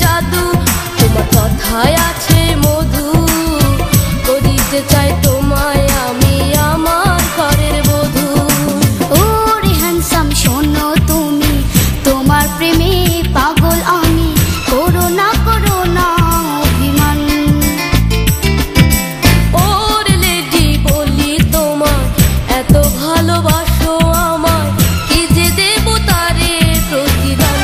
জাদু, তোমার কথায় আছে মধু, করিতে চাই তোমায় আমি আমার ঘরের বধূ। ওরে হ্যান্ডসাম শোনো তুমি, তোমার প্রেমে পাগল আমি, করো না অভিমান। ওরে লেডি বলি তোমায়, এত ভালোবাসো আমায়, কি যে দেব তারে প্রতিদান।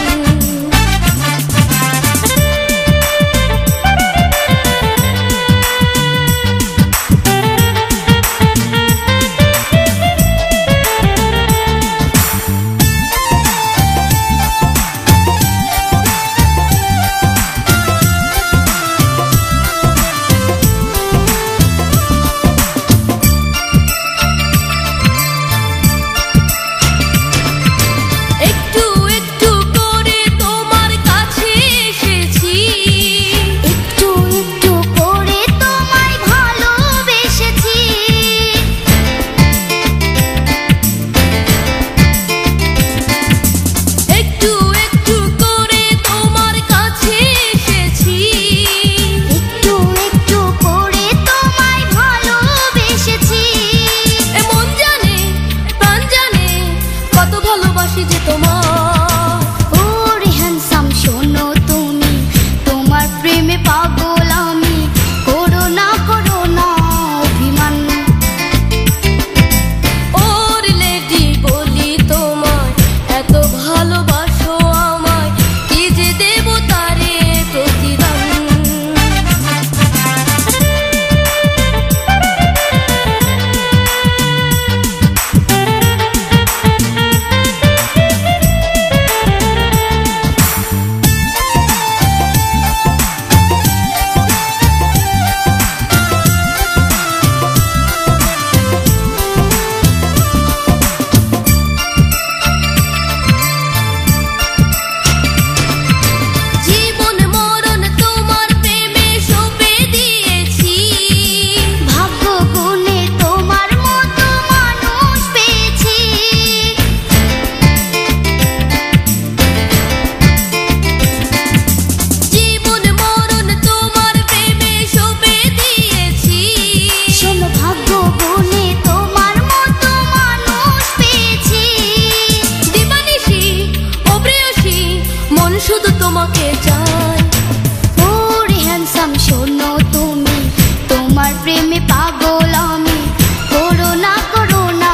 শুধু তোমাকে চাই। ওরে হ্যান্ডসাম শোনো তুমি, তোমার প্রেমে পাগল আমি, করো না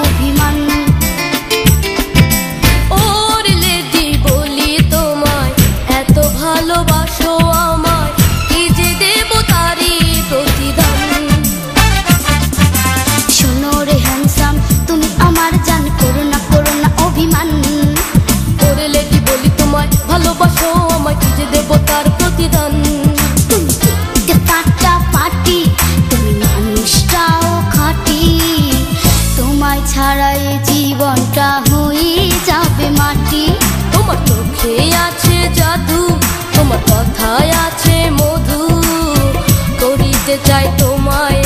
অভিমান। ওরে লেডি বলি তোমায়, এত ভালোবাসো আমায়, কি যে দেব তারই প্রতিদান। শোনো রে হ্যান্ডসাম তুমি আমার জান, করো না অভিমান। ওরে লেডি বলি তোমায়, ভালোবাসো আমায়, কি যে দেব তার প্রতিদান। পাটি তুমি মানুষটাও খাঁটি, তোমায় ছাড়াই জীবনটা হয়ে যাবে মাটি। তোমার চোখে আছে জাদু, তোমার কথায় আছে মধু, করিতে চাই তোমায়